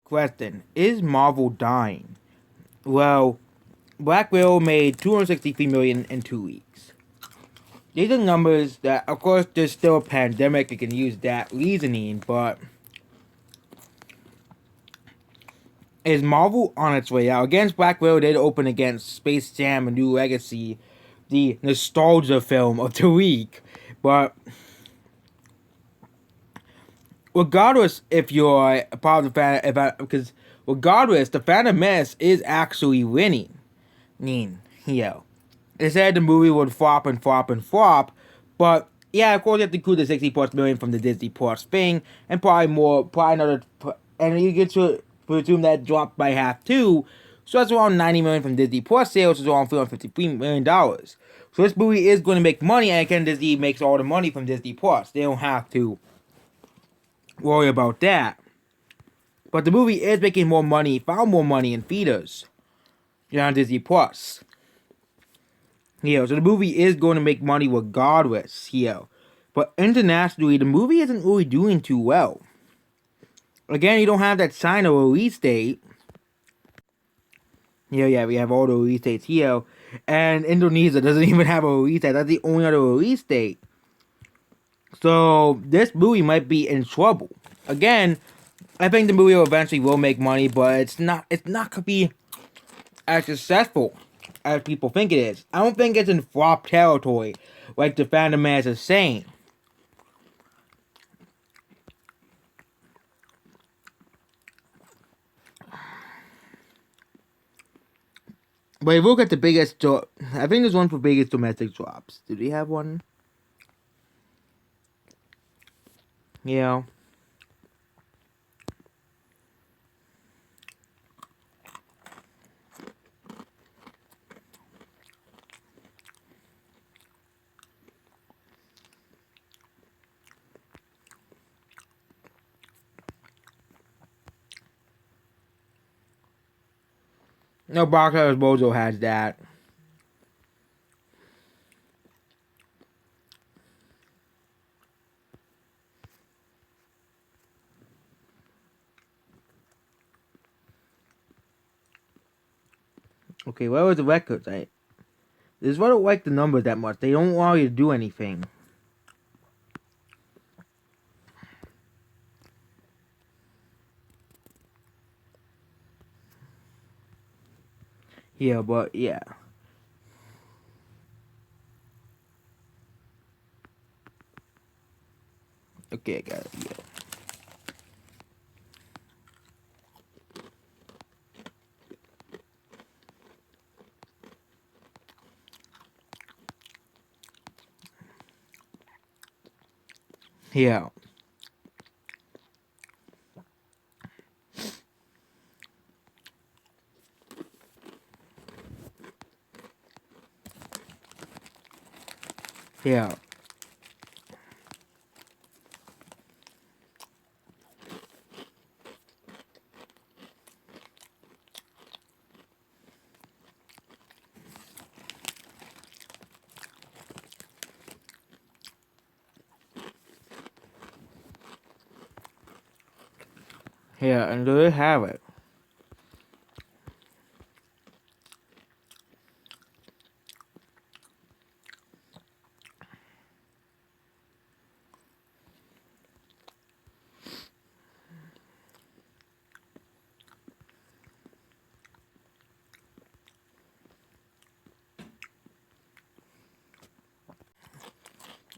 Question: Is Marvel dying? Well, Black Widow made 263 million in 2 weeks. These are numbers that, of course, there's still a pandemic. You can use that reasoning, but is Marvel on its way out? Against Black Widow did open against Space Jam: A New Legacy, the nostalgia film of the week, but regardless, if you're a part of the fan, because regardless, the Phantom Menace is actually winning. Yeah. They said the movie would flop and flop and flop, but yeah, of course you have to include the 60 plus million from the Disney Plus thing, and probably more, probably another, and you get to presume that dropped by half too. So that's around 90 million from Disney Plus sales, which is around $353 million. So this movie is going to make money, and again, Disney makes all the money from Disney Plus. They don't have to worry about that. But the movie is making more money, found more money in theaters on Disney Plus. So the movie is going to make money regardless. But internationally, the movie isn't really doing too well. Again, you don't have that China release date. We have all the release dates here. And Indonesia doesn't even have a release date. That's the only other release date. So this movie might be in trouble. Again, I think the movie will make money, but it's not gonna be as successful as people think it is. I don't think it's in flop territory like the Phantom Menace is saying. But if you look at the biggest, I think there's one for biggest domestic drops. Do we have one? Yeah. No, Box Office Mojo has that. Okay, where was the records? This is why I don't like the numbers that much. They don't allow you to do anything. Yeah, but yeah. Okay, I got it. Yeah. Yeah. Yeah. Yeah, and there you have it.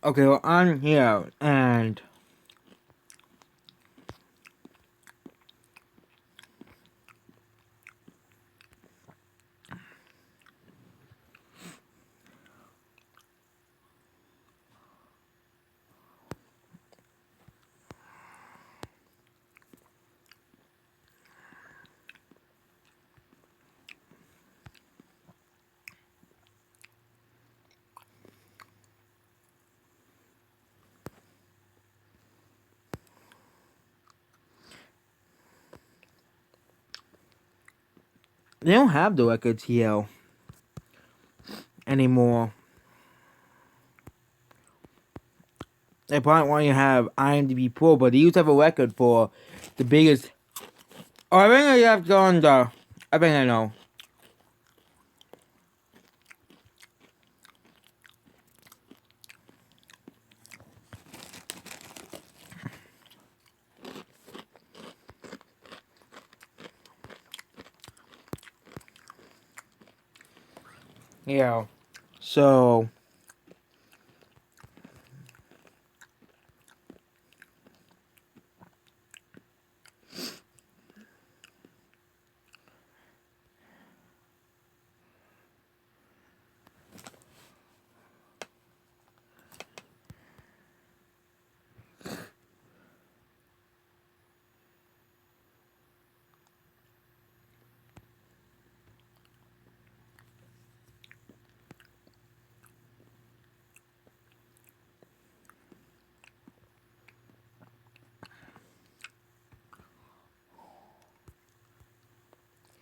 Okay, well, I'm here, and they don't have the records here anymore. They probably want you to have IMDb Pro, but they used to have a record for the biggest Oh, I think I have gone the. I think I know. Yeah. So.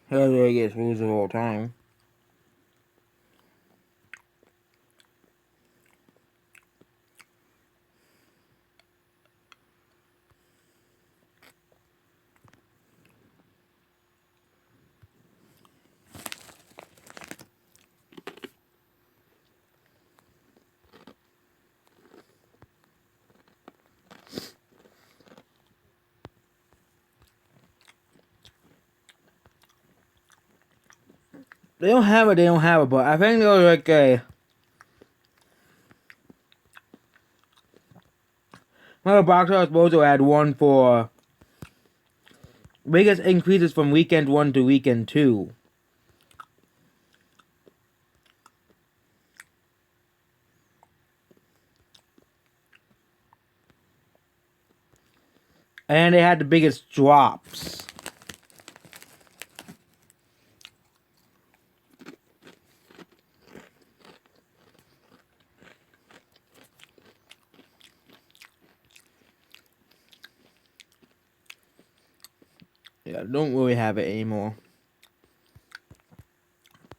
Here's where it gets rules of all time. They don't have it. They don't have it. But I think there's like a. Well, box office also had one for biggest increases from weekend 1 to weekend 2. And they had the biggest drops. Yeah, don't really have it anymore.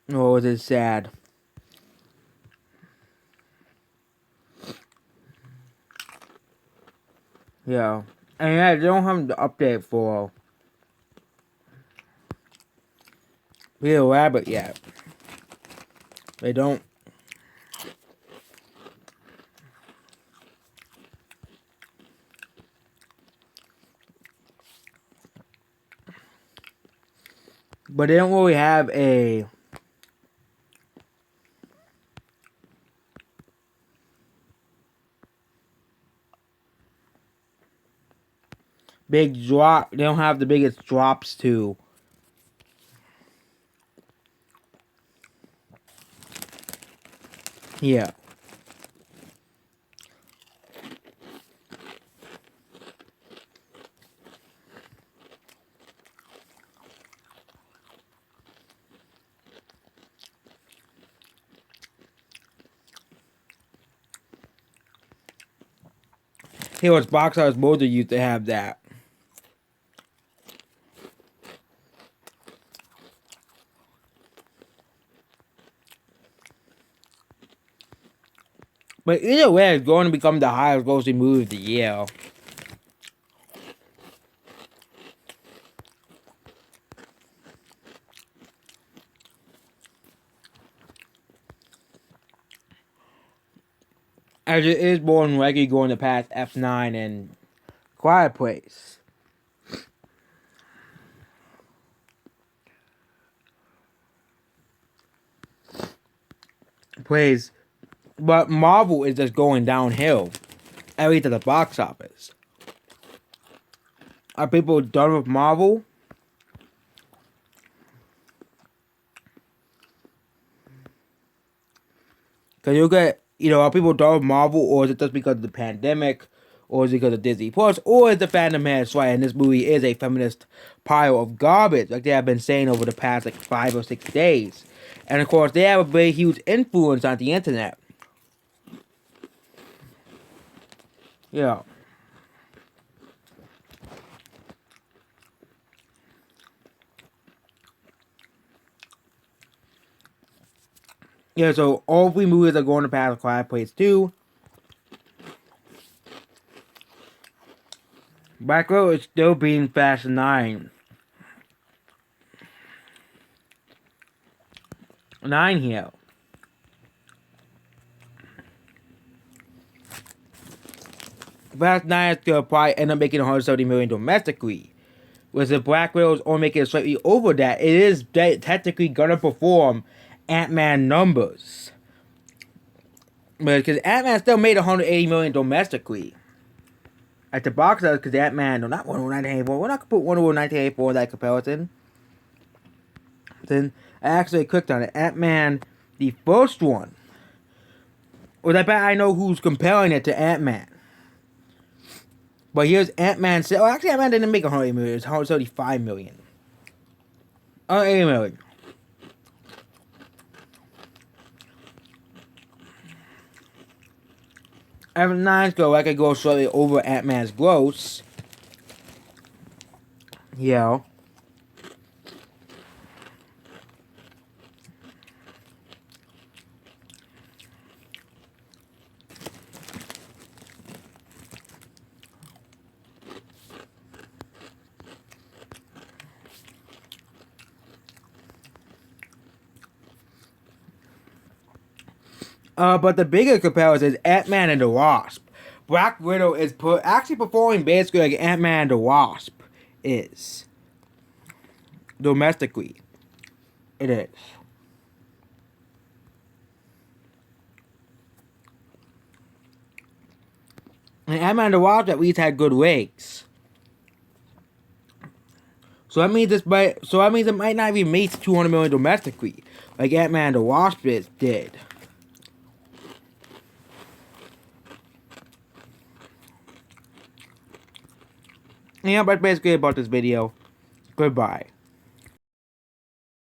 Oh, it is sad. Yeah. And yeah, they don't have the update for Peter Rabbit yet. They don't. But they don't really have a big drop. They don't have the biggest drops to. Yeah. Here was Box Office Mojo used to have that. But either way, it's going to become the highest grossing movie of the year. As it is more than likely going to pass F9 and Quiet Place. Plays. But Marvel is just going downhill. At least at the box office. Are people done with Marvel? Because you get, are people done with Marvel, or is it just because of the pandemic, or is it because of Disney Plus, or is the fandom has right, and this movie is a feminist pile of garbage, like they have been saying over the past 5 or 6 days. And of course, they have a very huge influence on the internet. Yeah. Yeah, so all 3 movies are going to pass a Quiet Place 2. Black Widow is still being Fast 9. 9 here. Fast 9 is gonna probably end up making 170 million domestically. Whereas if Black Widow is only making slightly over that, it is technically gonna perform Ant-Man numbers. Because Ant-Man still made 180 million domestically. At the box office, because Ant-Man, no, not Wonder Woman 1984. We're not gonna put Wonder Woman 1984 in that comparison. Then I actually clicked on it. Ant-Man, the first one. Well, I bet I know who's comparing it to Ant-Man. But here's Ant-Man. Oh, actually, Ant-Man didn't make 180 million. It's 135 million. 180 million. After 9's go, I could go slightly over Ant-Man's gross. Yeah. But the bigger comparison is Ant-Man and the Wasp. Black Widow is actually performing basically like Ant-Man and the Wasp is. Domestically. It is. And Ant-Man and the Wasp at least had good legs. So that means it might not even make 200 million domestically, like Ant-Man and the Wasp did. Yeah, but basically about this video. Goodbye.